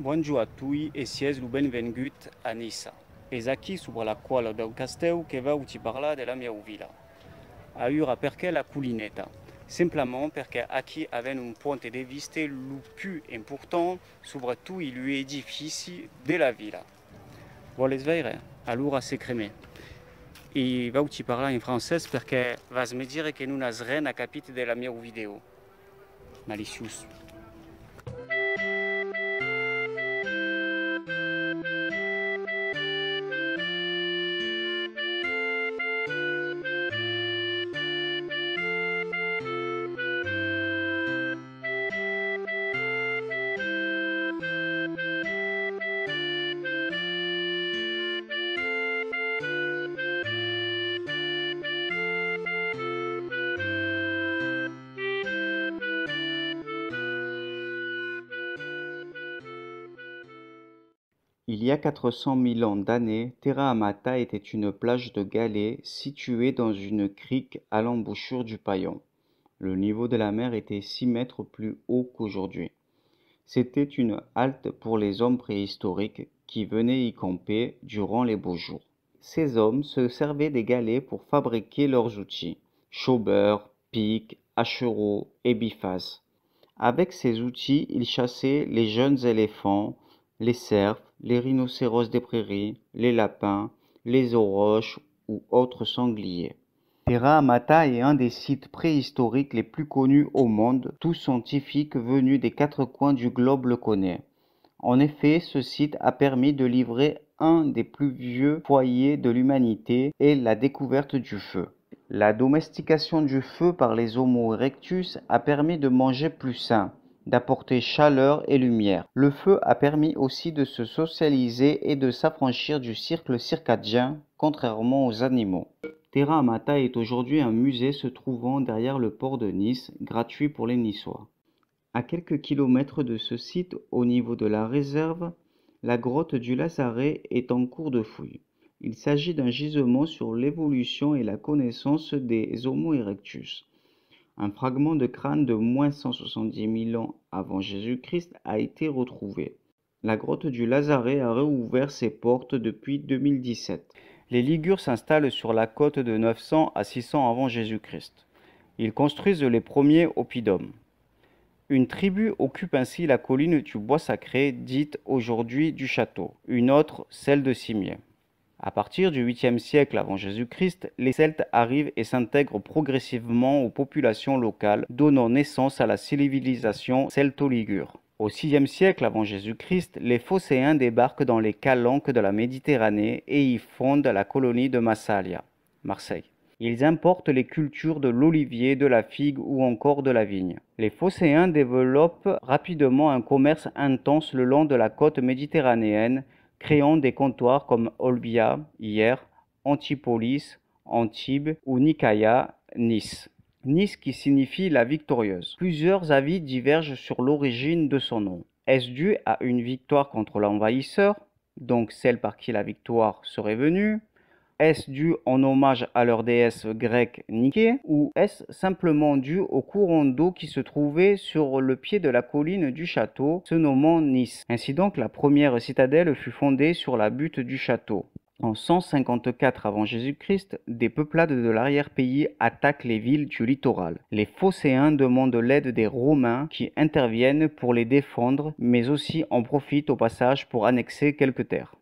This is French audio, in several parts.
Buongiorno a tutti e siete benvenuti a Nissa. E aqui sobre la qual del castelo che va ti parla della mia villa. Allora perché la culinetta? Simplement perché aqui avem un ponte de vista le plus important sobre tutti gli edifici della villa. Voles vedere? Allora se creme. E va ti parla in francese perché vas me dire che non has rien a capite della mia video. Malicious. Il y a 400 000 ans d'années, Terra Amata était une plage de galets située dans une crique à l'embouchure du Paillon. Le niveau de la mer était 6 mètres plus haut qu'aujourd'hui. C'était une halte pour les hommes préhistoriques qui venaient y camper durant les beaux jours. Ces hommes se servaient des galets pour fabriquer leurs outils, chôbeurs, pics, hachereaux et bifaces. Avec ces outils, ils chassaient les jeunes éléphants, les cerfs, les rhinocéros des prairies, les lapins, les auroches ou autres sangliers. Terra Amata est un des sites préhistoriques les plus connus au monde. Tout scientifique venu des quatre coins du globe le connaît. En effet, ce site a permis de livrer un des plus vieux foyers de l'humanité et la découverte du feu. La domestication du feu par les Homo erectus a permis de manger plus sain, d'apporter chaleur et lumière. Le feu a permis aussi de se socialiser et de s'affranchir du cycle circadien, contrairement aux animaux. Terra Amata est aujourd'hui un musée se trouvant derrière le port de Nice, gratuit pour les Niçois. À quelques kilomètres de ce site, au niveau de la réserve, la grotte du Lazaret est en cours de fouille. Il s'agit d'un gisement sur l'évolution et la connaissance des Homo erectus. Un fragment de crâne de moins 170 000 ans avant Jésus-Christ a été retrouvé. La grotte du Lazaret a réouvert ses portes depuis 2017. Les Ligures s'installent sur la côte de 900 à 600 avant Jésus-Christ. Ils construisent les premiers oppidums. Une tribu occupe ainsi la colline du bois sacré, dite aujourd'hui du château, une autre celle de Cimier. À partir du 8e siècle avant Jésus-Christ, les Celtes arrivent et s'intègrent progressivement aux populations locales, donnant naissance à la civilisation celto-ligure. Au 6e siècle avant Jésus-Christ, les Phocéens débarquent dans les calanques de la Méditerranée et y fondent la colonie de Massalia, Marseille. Ils importent les cultures de l'olivier, de la figue ou encore de la vigne. Les Phocéens développent rapidement un commerce intense le long de la côte méditerranéenne, créant des comptoirs comme Olbia, hier, Antipolis, Antibes ou Nicaïa, Nice. Nice qui signifie la victorieuse. Plusieurs avis divergent sur l'origine de son nom. Est-ce dû à une victoire contre l'envahisseur, donc celle par qui la victoire serait venue? Est-ce dû en hommage à leur déesse grecque Nike ou est-ce simplement dû au courant d'eau qui se trouvait sur le pied de la colline du château, se nommant Nice? Ainsi donc, la première citadelle fut fondée sur la butte du château. En 154 avant Jésus-Christ, des peuplades de l'arrière-pays attaquent les villes du littoral. Les Phocéens demandent l'aide des Romains qui interviennent pour les défendre, mais aussi en profitent au passage pour annexer quelques terres.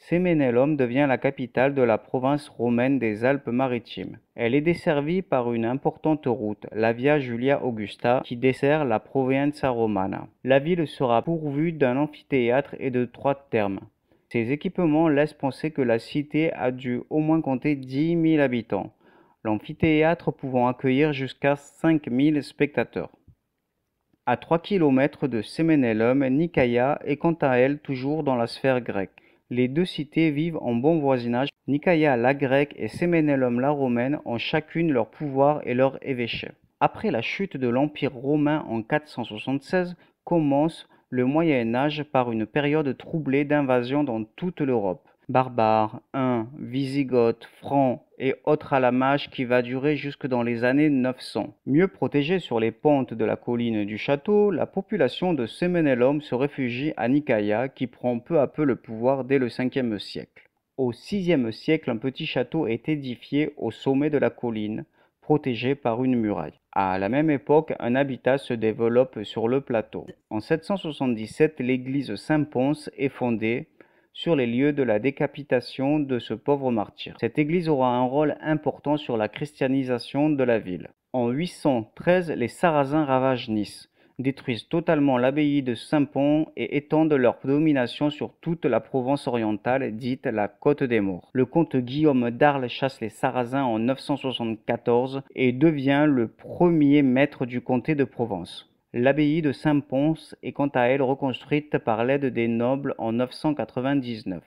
Cemenelum devient la capitale de la province romaine des Alpes-Maritimes. Elle est desservie par une importante route, la Via Julia Augusta, qui dessert la Provincia Romana. La ville sera pourvue d'un amphithéâtre et de 3 thermes. Ces équipements laissent penser que la cité a dû au moins compter 10 000 habitants, l'amphithéâtre pouvant accueillir jusqu'à 5 000 spectateurs. À 3 km de Cemenelum, Nicaïa est quant à elle toujours dans la sphère grecque. Les deux cités vivent en bon voisinage. Nicaïa la grecque et Cemenelum la romaine ont chacune leur pouvoir et leur évêché. Après la chute de l'Empire romain en 476, commence le Moyen Âge par une période troublée d'invasions dans toute l'Europe. Barbares, Huns, Wisigoths, Francs et autres alamages qui va durer jusque dans les années 900. Mieux protégée sur les pentes de la colline du château, la population de Semenelum se réfugie à Nicaea qui prend peu à peu le pouvoir dès le 5e siècle. Au 6e siècle, un petit château est édifié au sommet de la colline, protégé par une muraille. À la même époque, un habitat se développe sur le plateau. En 777, l'église Saint-Pons est fondée sur les lieux de la décapitation de ce pauvre martyr. Cette église aura un rôle important sur la christianisation de la ville. En 813, les Sarrasins ravagent Nice, détruisent totalement l'abbaye de Saint-Pons et étendent leur domination sur toute la Provence orientale, dite la Côte des Maures. Le comte Guillaume d'Arles chasse les Sarrasins en 974 et devient le premier maître du comté de Provence. L'abbaye de Saint-Pons est quant à elle reconstruite par l'aide des nobles en 999.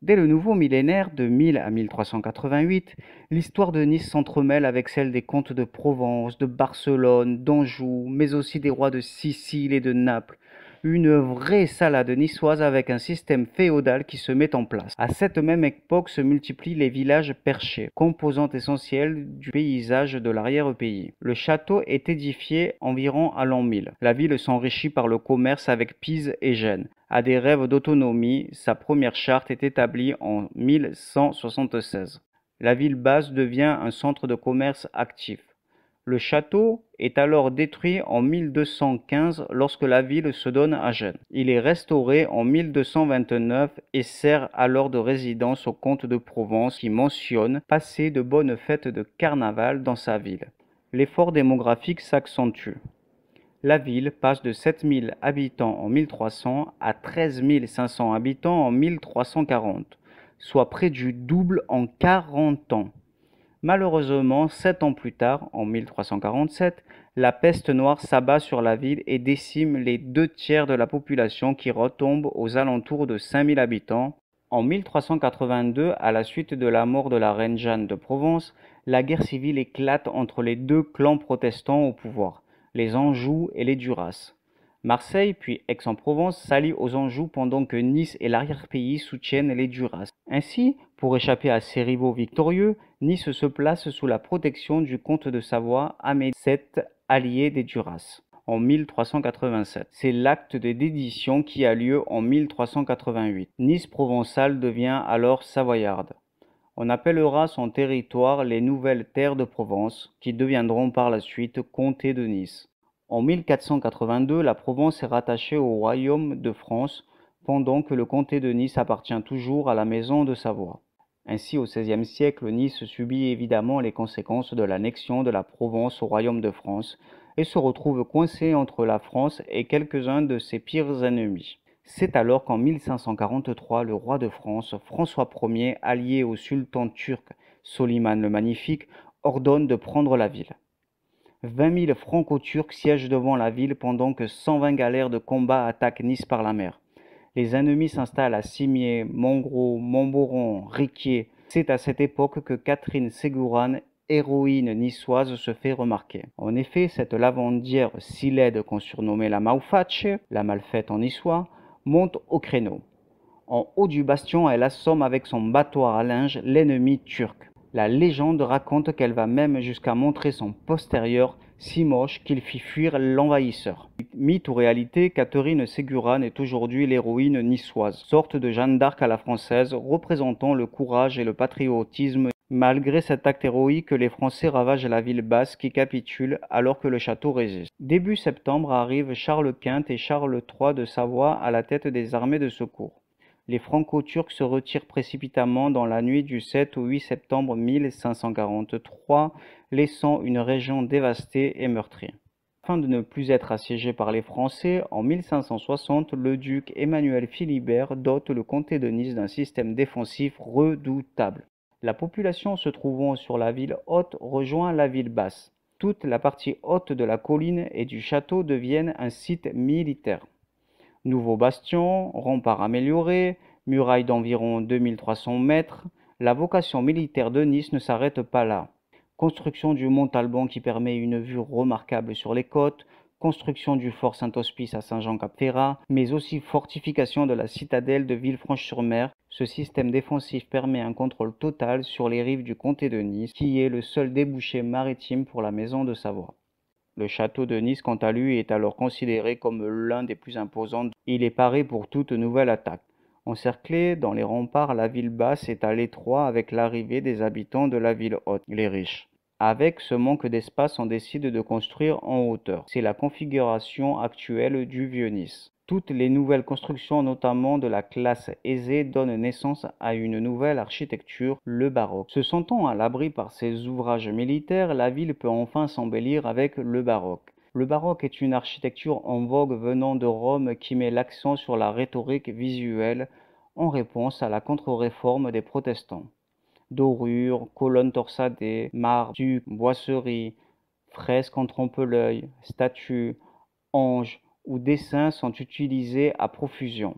Dès le nouveau millénaire, de 1000 à 1388, l'histoire de Nice s'entremêle avec celle des comtes de Provence, de Barcelone, d'Anjou, mais aussi des rois de Sicile et de Naples. Une vraie salade niçoise avec un système féodal qui se met en place. À cette même époque se multiplient les villages perchés, composante essentielle du paysage de l'arrière-pays. Le château est édifié environ à l'an 1000. La ville s'enrichit par le commerce avec Pise et Gênes. À des rêves d'autonomie, sa première charte est établie en 1176. La ville basse devient un centre de commerce actif. Le château est alors détruit en 1215 lorsque la ville se donne à Gênes. Il est restauré en 1229 et sert alors de résidence au comte de Provence qui mentionne passer de bonnes fêtes de carnaval dans sa ville. L'effort démographique s'accentue. La ville passe de 7000 habitants en 1300 à 13 500 habitants en 1340, soit près du double en 40 ans. Malheureusement, 7 ans plus tard, en 1347, la peste noire s'abat sur la ville et décime les 2/3 de la population qui retombe aux alentours de 5000 habitants. En 1382, à la suite de la mort de la reine Jeanne de Provence, la guerre civile éclate entre les deux clans protestants au pouvoir, les Anjou et les Duras. Marseille, puis Aix-en-Provence, s'allie aux Anjou pendant que Nice et l'arrière-pays soutiennent les Duras. Ainsi, pour échapper à ses rivaux victorieux, Nice se place sous la protection du comte de Savoie, Amédée VII, allié des Duras, en 1387. C'est l'acte de dédition qui a lieu en 1388. Nice provençale devient alors savoyarde. On appellera son territoire les Nouvelles Terres de Provence, qui deviendront par la suite comté de Nice. En 1482, la Provence est rattachée au royaume de France, pendant que le comté de Nice appartient toujours à la maison de Savoie. Ainsi, au XVIe siècle, Nice subit évidemment les conséquences de l'annexion de la Provence au royaume de France et se retrouve coincée entre la France et quelques-uns de ses pires ennemis. C'est alors qu'en 1543, le roi de France, François Ier, allié au sultan turc Soliman le Magnifique, ordonne de prendre la ville. 20 000 franco-turcs siègent devant la ville pendant que 120 galères de combat attaquent Nice par la mer. Les ennemis s'installent à Cimiez, Montgros, Montboron, Riquier. C'est à cette époque que Catherine Ségurane, héroïne niçoise, se fait remarquer. En effet, cette lavandière si laide qu'on surnommait la Maufatche, la malfaite en niçois, monte au créneau. En haut du bastion, elle assomme avec son battoir à linge l'ennemi turc. La légende raconte qu'elle va même jusqu'à montrer son postérieur si moche qu'il fit fuir l'envahisseur. Mythe ou réalité, Catherine Ségurane est aujourd'hui l'héroïne niçoise, sorte de Jeanne d'Arc à la française, représentant le courage et le patriotisme. Malgré cet acte héroïque, les Français ravagent la ville basse qui capitule alors que le château résiste. Début septembre arrivent Charles Quint et Charles III de Savoie à la tête des armées de secours. Les Franco-Turcs se retirent précipitamment dans la nuit du 7 au 8 septembre 1543, laissant une région dévastée et meurtrie. Afin de ne plus être assiégé par les Français, en 1560, le duc Emmanuel Philibert dote le comté de Nice d'un système défensif redoutable. La population se trouvant sur la ville haute rejoint la ville basse. Toute la partie haute de la colline et du château deviennent un site militaire. Nouveaux bastions, remparts améliorés, murailles d'environ 2300 mètres, la vocation militaire de Nice ne s'arrête pas là. Construction du mont Talbot qui permet une vue remarquable sur les côtes, construction du fort Saint-Hospice à Saint-Jean-Cap-Ferrat, mais aussi fortification de la citadelle de Villefranche-sur-Mer. Ce système défensif permet un contrôle total sur les rives du comté de Nice, qui est le seul débouché maritime pour la maison de Savoie. Le château de Nice, quant à lui, est alors considéré comme l'un des plus imposants. Il est paré pour toute nouvelle attaque. Encerclée dans les remparts, la ville basse est à l'étroit avec l'arrivée des habitants de la ville haute, les riches. Avec ce manque d'espace, on décide de construire en hauteur. C'est la configuration actuelle du Vieux-Nice. Toutes les nouvelles constructions, notamment de la classe aisée, donnent naissance à une nouvelle architecture, le baroque. Se sentant à l'abri par ses ouvrages militaires, la ville peut enfin s'embellir avec le baroque. Le baroque est une architecture en vogue venant de Rome qui met l'accent sur la rhétorique visuelle en réponse à la contre-réforme des protestants. Dorures, colonnes torsadées, marbre, boiseries, fresques en trompe-l'œil, statues, anges ou dessins sont utilisés à profusion.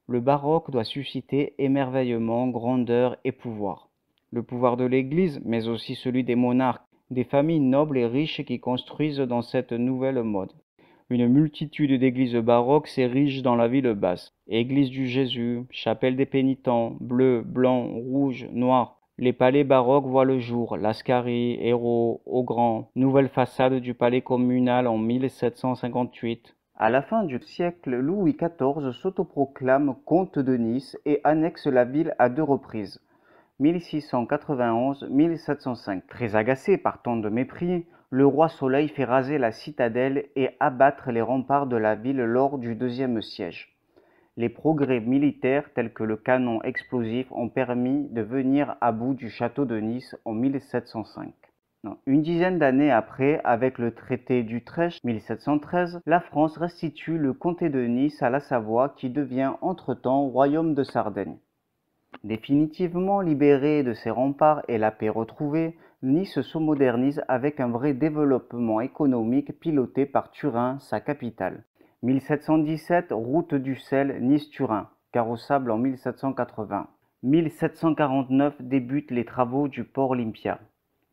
Le baroque doit susciter émerveillement, grandeur et pouvoir. Le pouvoir de l'Église, mais aussi celui des monarques, des familles nobles et riches qui construisent dans cette nouvelle mode. Une multitude d'églises baroques s'érigent dans la ville basse. Église du Jésus, chapelle des pénitents, bleu, blanc, rouge, noir. Les palais baroques voient le jour, Lascaris, Hérault, Augrand, nouvelle façade du palais communal en 1758. À la fin du siècle, Louis XIV s'autoproclame comte de Nice et annexe la ville à 2 reprises, 1691-1705. Très agacé par tant de mépris, le roi Soleil fait raser la citadelle et abattre les remparts de la ville lors du deuxième siège. Les progrès militaires tels que le canon explosif ont permis de venir à bout du château de Nice en 1705. Une dizaine d'années après, avec le traité d'Utrecht 1713, la France restitue le comté de Nice à la Savoie qui devient entre-temps royaume de Sardaigne. Définitivement libérée de ses remparts et la paix retrouvée, Nice se modernise avec un vrai développement économique piloté par Turin, sa capitale. 1717, route du sel Nice-Turin, carrossable en 1780. 1749 débutent les travaux du port Olympia.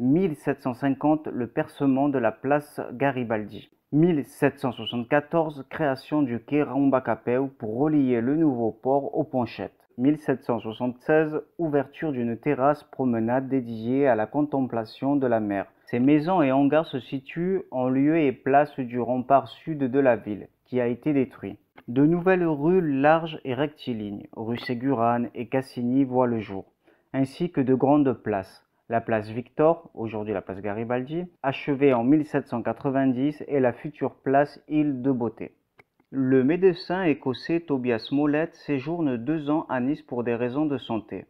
1750, le percement de la place Garibaldi. 1774, création du quai Rambacapeu pour relier le nouveau port aux Ponchettes. 1776, ouverture d'une terrasse promenade dédiée à la contemplation de la mer. Ces maisons et hangars se situent en lieu et place du rempart sud de la ville, qui a été détruit. De nouvelles rues larges et rectilignes, rue Ségurane et Cassini voient le jour, ainsi que de grandes places. La place Victor, aujourd'hui la place Garibaldi, achevée en 1790 et la future place Île de Beauté. Le médecin écossais Tobias Smollett séjourne 2 ans à Nice pour des raisons de santé.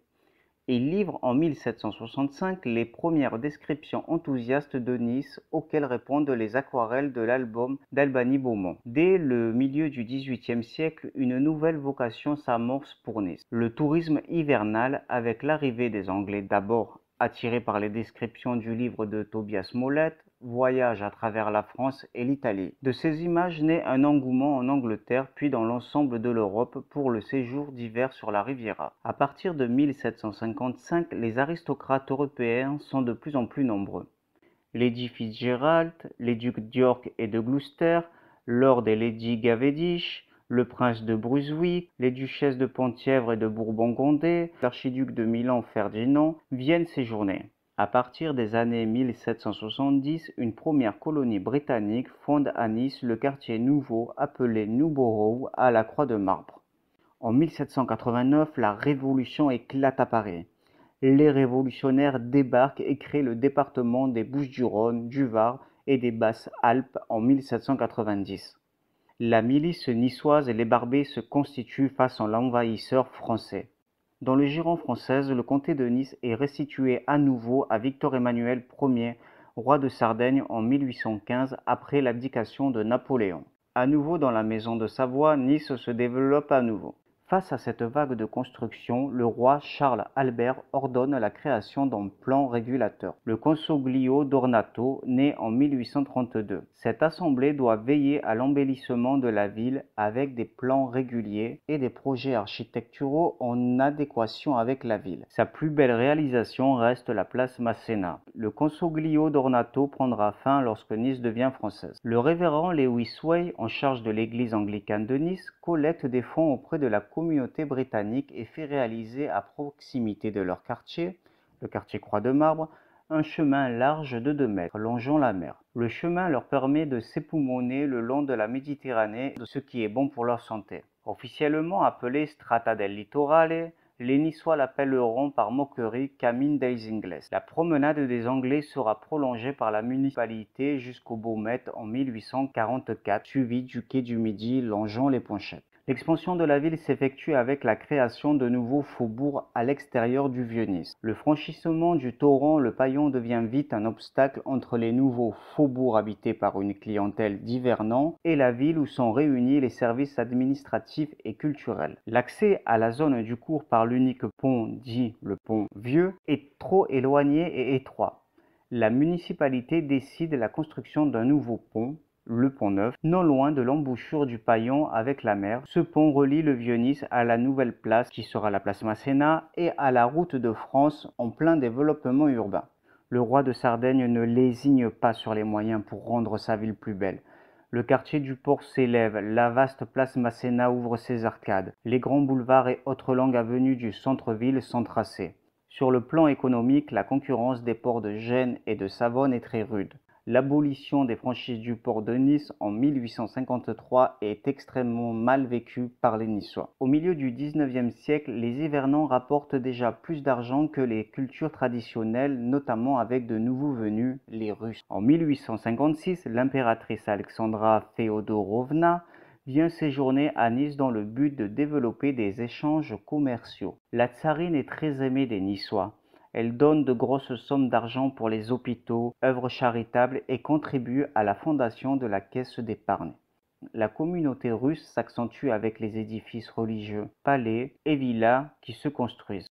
Il livre en 1765 les premières descriptions enthousiastes de Nice auxquelles répondent les aquarelles de l'album d'Albany Beaumont. Dès le milieu du XVIIIe siècle, une nouvelle vocation s'amorce pour Nice. Le tourisme hivernal avec l'arrivée des Anglais d'abord attirés par les descriptions du livre de Tobias Smollett, voyage à travers la France et l'Italie. De ces images naît un engouement en Angleterre puis dans l'ensemble de l'Europe pour le séjour d'hiver sur la Riviera. À partir de 1755, les aristocrates européens sont de plus en plus nombreux. Lady Fitzgerald, les ducs d'York et de Gloucester, Lord et Lady Cavendish, le prince de Brunswick, les duchesses de Penthièvre et de Bourbon-Condé, l'archiduc de Milan Ferdinand viennent séjourner. À partir des années 1770, une première colonie britannique fonde à Nice le quartier nouveau appelé Newborough à la Croix de Marbre. En 1789, la Révolution éclate à Paris. Les révolutionnaires débarquent et créent le département des Bouches-du-Rhône, du Var et des Basses-Alpes en 1790. La milice niçoise et les barbés se constituent face à l'envahisseur français. Dans le giron française, le comté de Nice est restitué à nouveau à Victor-Emmanuel Ier, roi de Sardaigne en 1815 après l'abdication de Napoléon. À nouveau dans la maison de Savoie, Nice se développe à nouveau. Face à cette vague de construction, le roi Charles Albert ordonne la création d'un plan régulateur, le Consiglio d'Ornato, né en 1832. Cette assemblée doit veiller à l'embellissement de la ville avec des plans réguliers et des projets architecturaux en adéquation avec la ville. Sa plus belle réalisation reste la place Masséna. Le Consiglio d'Ornato prendra fin lorsque Nice devient française. Le révérend Lewis Way, en charge de l'église anglicane de Nice, collecte des fonds auprès de la communauté britannique et fait réaliser à proximité de leur quartier, le quartier Croix de Marbre, un chemin large de 2 mètres, longeant la mer. Le chemin leur permet de s'époumoner le long de la Méditerranée, ce qui est bon pour leur santé. Officiellement appelée Strada del Litorale, les Niçois l'appelleront par moquerie Camine des Ingles. La promenade des Anglais sera prolongée par la municipalité jusqu'au Baumettes en 1844, suivie du quai du Midi longeant les Ponchettes. L'expansion de la ville s'effectue avec la création de nouveaux faubourgs à l'extérieur du Vieux-Nice. Le franchissement du torrent Le Paillon devient vite un obstacle entre les nouveaux faubourgs habités par une clientèle d'hivernants et la ville où sont réunis les services administratifs et culturels. L'accès à la zone du cours par l'unique pont dit le pont Vieux est trop éloigné et étroit. La municipalité décide la construction d'un nouveau pont, le pont Neuf, non loin de l'embouchure du Paillon avec la mer. Ce pont relie le Vieux-Nice à la nouvelle place qui sera la place Masséna et à la route de France en plein développement urbain. Le roi de Sardaigne ne lésigne pas sur les moyens pour rendre sa ville plus belle. Le quartier du port s'élève, la vaste place Masséna ouvre ses arcades, les grands boulevards et autres longues avenues du centre-ville sont tracées. Sur le plan économique, la concurrence des ports de Gênes et de Savone est très rude. L'abolition des franchises du port de Nice en 1853 est extrêmement mal vécue par les Niçois. Au milieu du XIXe siècle, les hivernants rapportent déjà plus d'argent que les cultures traditionnelles, notamment avec de nouveaux venus, les Russes. En 1856, l'impératrice Alexandra Féodorovna vient séjourner à Nice dans le but de développer des échanges commerciaux. La tsarine est très aimée des Niçois. Elle donne de grosses sommes d'argent pour les hôpitaux, œuvres charitables et contribue à la fondation de la caisse d'épargne. La communauté russe s'accentue avec les édifices religieux, palais et villas qui se construisent.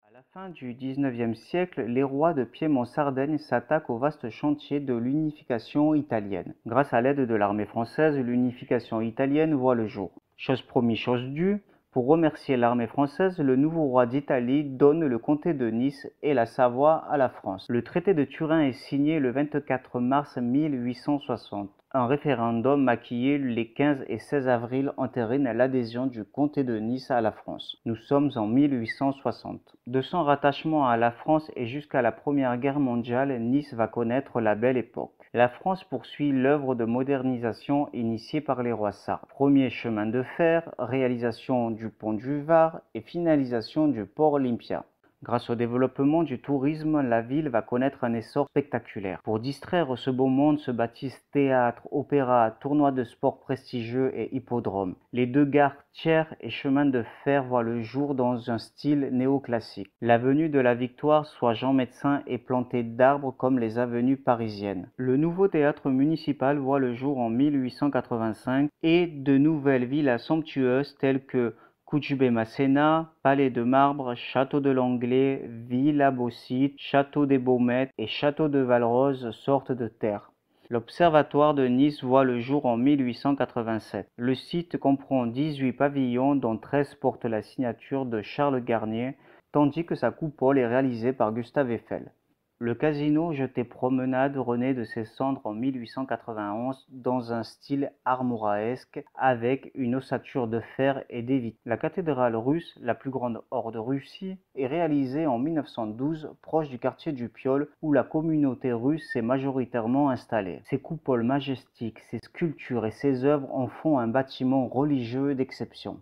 À la fin du XIXe siècle, les rois de Piémont-Sardaigne s'attaquent au vaste chantier de l'unification italienne. Grâce à l'aide de l'armée française, l'unification italienne voit le jour. Chose promise, chose due. Pour remercier l'armée française, le nouveau roi d'Italie donne le comté de Nice et la Savoie à la France. Le traité de Turin est signé le 24 mars 1860. Un référendum maquillé les 15 et 16 avril entérine l'adhésion du comté de Nice à la France. Nous sommes en 1860. De son rattachement à la France et jusqu'à la Première Guerre mondiale, Nice va connaître la belle époque. La France poursuit l'œuvre de modernisation initiée par les rois sardes. Premier chemin de fer, réalisation du pont du Var et finalisation du port Olympia. Grâce au développement du tourisme, la ville va connaître un essor spectaculaire. Pour distraire ce beau monde se bâtissent théâtres, opéras, tournois de sport prestigieux et hippodromes. Les 2 gares Thiers et chemin de fer voient le jour dans un style néoclassique. L'avenue de la Victoire, soit Jean Médecin, est plantée d'arbres comme les avenues parisiennes. Le nouveau théâtre municipal voit le jour en 1885 et de nouvelles villas somptueuses telles que Coutchbé Masséna, Palais de Marbre, Château de l'Anglais, Villa Bossite, Château des Baumettes et Château de Valrose sortent de terre. L'Observatoire de Nice voit le jour en 1887. Le site comprend 18 pavillons dont 13 portent la signature de Charles Garnier, tandis que sa coupole est réalisée par Gustave Eiffel. Le casino jeté promenade renaît de ses cendres en 1891 dans un style armoraesque avec une ossature de fer et des vitres. La cathédrale russe, la plus grande hors de Russie, est réalisée en 1912 proche du quartier du Piole où la communauté russe s'est majoritairement installée. Ses coupoles majestiques, ses sculptures et ses œuvres en font un bâtiment religieux d'exception.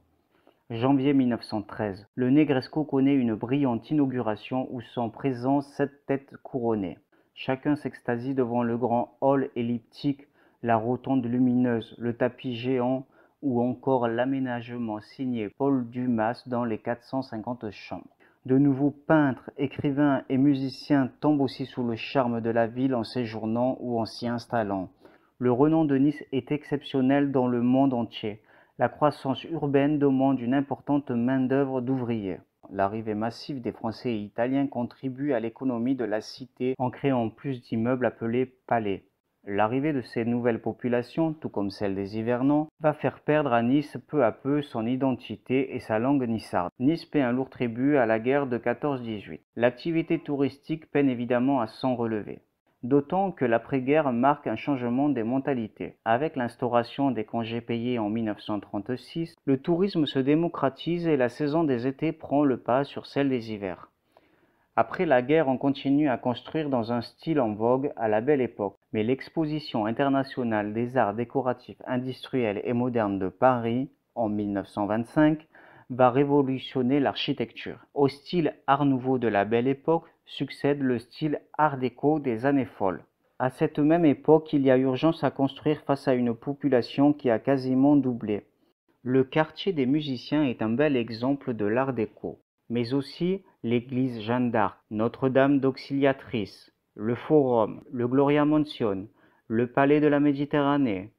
Janvier 1913. Le Negresco connaît une brillante inauguration où sont présents 7 têtes couronnées. Chacun s'extasie devant le grand hall elliptique, la rotonde lumineuse, le tapis géant ou encore l'aménagement signé Paul Dumas dans les 450 chambres. De nouveaux peintres, écrivains et musiciens tombent aussi sous le charme de la ville en séjournant ou en s'y installant. Le renom de Nice est exceptionnel dans le monde entier. La croissance urbaine demande une importante main-d'œuvre d'ouvriers. L'arrivée massive des Français et Italiens contribue à l'économie de la cité en créant plus d'immeubles appelés palais. L'arrivée de ces nouvelles populations, tout comme celle des hivernants, va faire perdre à Nice peu à peu son identité et sa langue nissarde. Nice paie un lourd tribut à la guerre de 14-18. L'activité touristique peine évidemment à s'en relever. D'autant que l'après-guerre marque un changement des mentalités. Avec l'instauration des congés payés en 1936, le tourisme se démocratise et la saison des étés prend le pas sur celle des hivers. Après la guerre, on continue à construire dans un style en vogue à la Belle Époque, mais l'exposition internationale des arts décoratifs industriels et modernes de Paris, en 1925, va révolutionner l'architecture. Au style Art Nouveau de la Belle Époque succède le style Art déco des années folles. À cette même époque, il y a urgence à construire face à une population qui a quasiment doublé. Le quartier des musiciens est un bel exemple de l'Art déco, mais aussi l'église Jeanne d'Arc, Notre-Dame d'Auxiliatrice, le Forum, le Gloria Mansion, le Palais de la Méditerranée,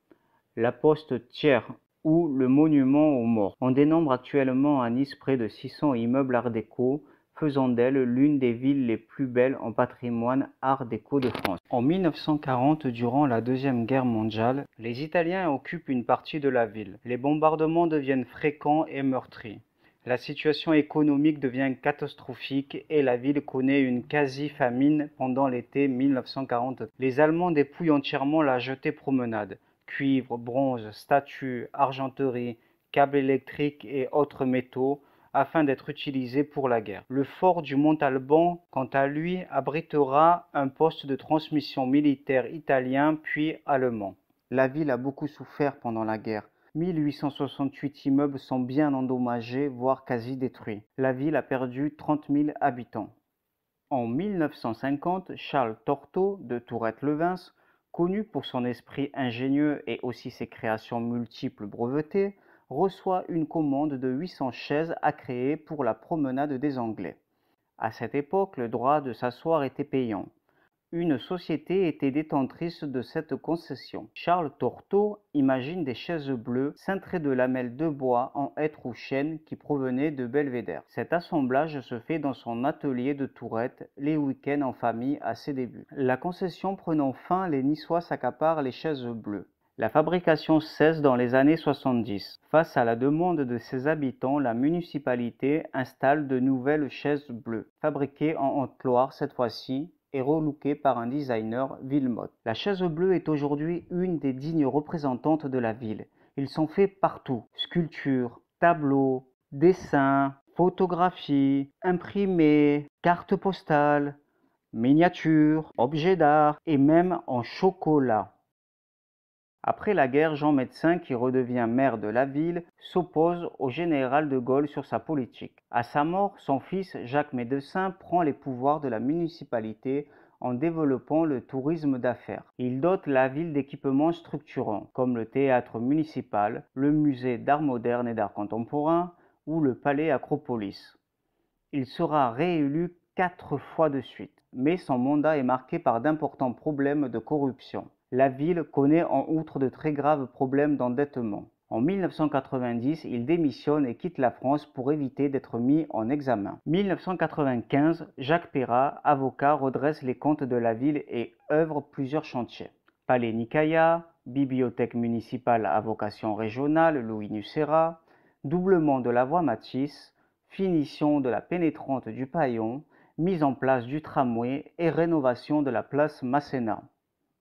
la Poste Thiers ou le Monument aux Morts. On dénombre actuellement à Nice près de 600 immeubles Art déco, faisant d'elle l'une des villes les plus belles en patrimoine Art déco de France. En 1940, durant la Deuxième Guerre mondiale, les Italiens occupent une partie de la ville. Les bombardements deviennent fréquents et meurtriers. La situation économique devient catastrophique et la ville connaît une quasi-famine pendant l'été 1940. Les Allemands dépouillent entièrement la jetée promenade. Cuivre, bronze, statues, argenterie, câbles électriques et autres métaux afin d'être utilisés pour la guerre. Le fort du Montalban, quant à lui, abritera un poste de transmission militaire italien puis allemand. La ville a beaucoup souffert pendant la guerre. 1868 immeubles sont bien endommagés, voire quasi détruits. La ville a perdu 30 000 habitants. En 1950, Charles Torteau de Tourette-Levens, connu pour son esprit ingénieux et aussi ses créations multiples brevetées, reçoit une commande de 800 chaises à créer pour la promenade des Anglais. À cette époque, le droit de s'asseoir était payant. Une société était détentrice de cette concession. Charles Torteau imagine des chaises bleues cintrées de lamelles de bois en hêtre ou chêne qui provenaient de Belvédère. Cet assemblage se fait dans son atelier de Tourette les week-ends en famille à ses débuts. La concession prenant fin, les Niçois s'accaparent les chaises bleues. La fabrication cesse dans les années 70. Face à la demande de ses habitants, la municipalité installe de nouvelles chaises bleues, fabriquées en Haute-Loire cette fois-ci, et relookée par un designer Villemotte. La chaise bleue est aujourd'hui une des dignes représentantes de la ville. Ils sont faits partout. Sculptures, tableaux, dessins, photographies, imprimés, cartes postales, miniatures, objets d'art et même en chocolat. Après la guerre, Jean Médecin, qui redevient maire de la ville, s'oppose au général de Gaulle sur sa politique. À sa mort, son fils Jacques Médecin prend les pouvoirs de la municipalité en développant le tourisme d'affaires. Il dote la ville d'équipements structurants, comme le théâtre municipal, le musée d'art moderne et d'art contemporain ou le palais Acropolis. Il sera réélu 4 fois de suite, mais son mandat est marqué par d'importants problèmes de corruption. La ville connaît en outre de très graves problèmes d'endettement. En 1990, il démissionne et quitte la France pour éviter d'être mis en examen. 1995, Jacques Perrat, avocat, redresse les comptes de la ville et œuvre plusieurs chantiers. Palais Nicaïa, bibliothèque municipale à vocation régionale Louis Nucera, doublement de la voie Matisse, finition de la pénétrante du Paillon, mise en place du tramway et rénovation de la place Masséna.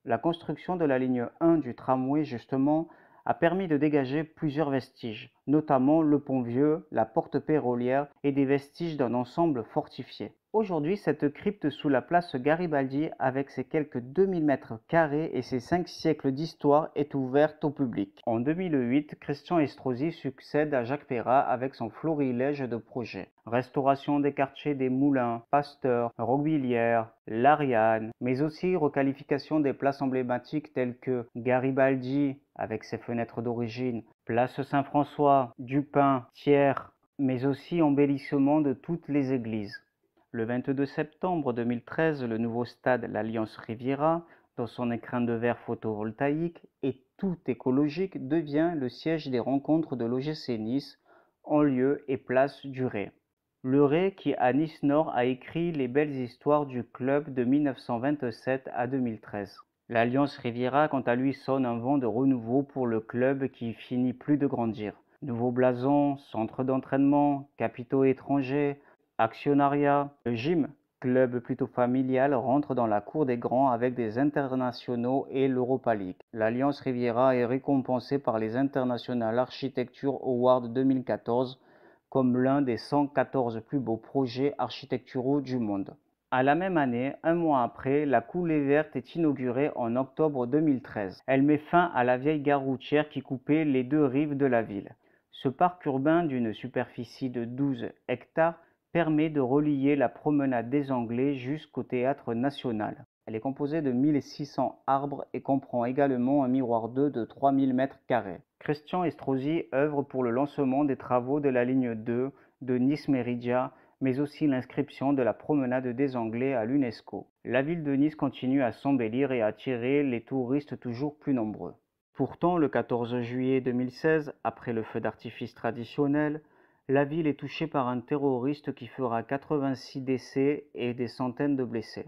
La construction de la ligne 1 du tramway, justement, a permis de dégager plusieurs vestiges, notamment le pont vieux, la porte Pérolière et des vestiges d'un ensemble fortifié. Aujourd'hui, cette crypte sous la place Garibaldi, avec ses quelques 2000 mètres carrés et ses 5 siècles d'histoire, est ouverte au public. En 2008, Christian Estrosi succède à Jacques Perrat avec son florilège de projets. Restauration des quartiers des Moulins, Pasteur, Roquebillière, l'Ariane, mais aussi requalification des places emblématiques telles que Garibaldi, avec ses fenêtres d'origine, place Saint-François, Dupin, Thiers, mais aussi embellissement de toutes les églises. Le 22 septembre 2013, le nouveau stade l'Alliance Riviera, dans son écrin de verre photovoltaïque et tout écologique devient le siège des rencontres de l'OGC Nice en lieu et place du Ré. Le Ré qui à Nice Nord a écrit les belles histoires du club de 1927 à 2013. L'Alliance Riviera quant à lui sonne un vent de renouveau pour le club qui finit plus de grandir. Nouveau blason, centre d'entraînement, capitaux étrangers, actionnariat, le gym, club plutôt familial, rentre dans la cour des grands avec des internationaux et l'Europa League. L'Alliance Riviera est récompensée par les International Architecture Awards 2014 comme l'un des 114 plus beaux projets architecturaux du monde. À la même année, un mois après, la coulée verte est inaugurée en octobre 2013. Elle met fin à la vieille gare routière qui coupait les deux rives de la ville. Ce parc urbain d'une superficie de 12 hectares permet de relier la promenade des Anglais jusqu'au Théâtre National. Elle est composée de 1600 arbres et comprend également un miroir d'eau de 3000 m². Christian Estrosi œuvre pour le lancement des travaux de la ligne 2 de Nice-Méridia, mais aussi l'inscription de la promenade des Anglais à l'UNESCO. La ville de Nice continue à s'embellir et à attirer les touristes toujours plus nombreux. Pourtant, le 14 juillet 2016, après le feu d'artifice traditionnel, la ville est touchée par un terroriste qui fera 86 décès et des centaines de blessés.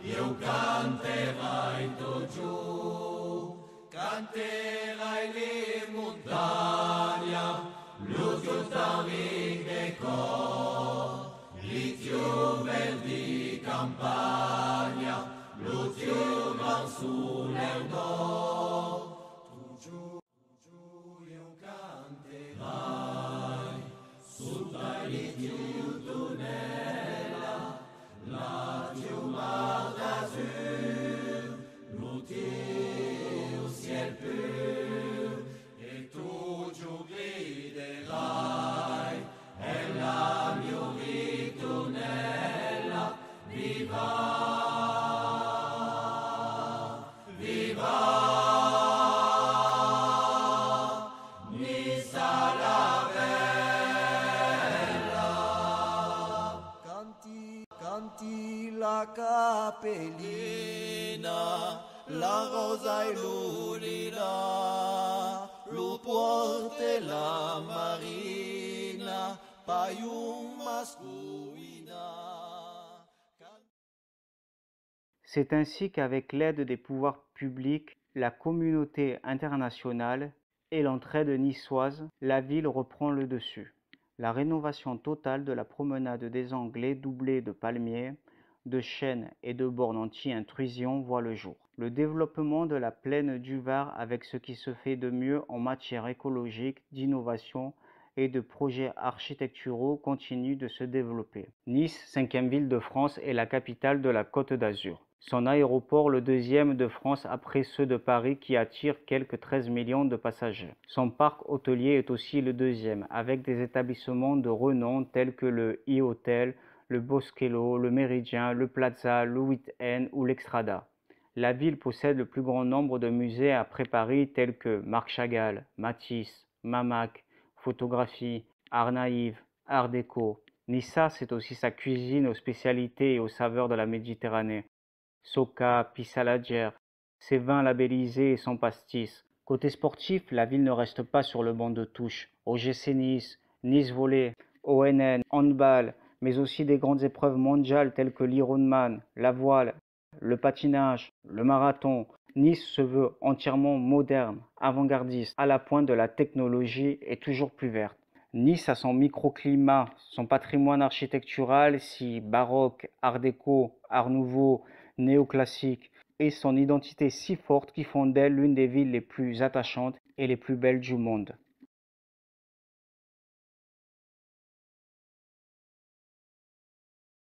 Eu canterai tot giù, canterai le montagna, lo chiostami de cor, li tiu verdi campagna, lo tiu gran sole d'or. Tu giù eu canterai, sotto li tiu tunella, la tiu mar d'azur, lo tiu ciel pur, et tu giù griderai, e la mio ritornella, viva, viva, Nice la bella. Canti la cappellina, la rosa e l'ulina, lo porte la marina, paium masculina. C'est ainsi qu'avec l'aide des pouvoirs publics, la communauté internationale et l'entraide niçoise, la ville reprend le dessus. La rénovation totale de la promenade des Anglais doublée de palmiers, de chênes et de bornes anti-intrusion voit le jour. Le développement de la plaine du Var avec ce qui se fait de mieux en matière écologique, d'innovation et de projets architecturaux continue de se développer. Nice, 5e ville de France, est la capitale de la Côte d'Azur. Son aéroport, le 2e de France après ceux de Paris qui attire quelques 13 millions de passagers. Son parc hôtelier est aussi le 2e, avec des établissements de renom tels que le e-Hotel, le Bosquello, le Méridien, le Plaza, le 8N ou l'Extrada. La ville possède le plus grand nombre de musées après Paris tels que Marc Chagall, Matisse, Mamac, photographie, art naïf, art déco. Nissa, c'est aussi sa cuisine aux spécialités et aux saveurs de la Méditerranée. Soca, Pissaladière, ses vins labellisés et son pastis. Côté sportif, la ville ne reste pas sur le banc de touche. OGC Nice, Nice Volley, ONN, handball, mais aussi des grandes épreuves mondiales telles que l'Ironman, la voile, le patinage, le marathon. Nice se veut entièrement moderne, avant-gardiste, à la pointe de la technologie et toujours plus verte. Nice a son microclimat, son patrimoine architectural, si baroque, art déco, art nouveau, néoclassique, et son identité si forte qui font d'elle l'une des villes les plus attachantes et les plus belles du monde.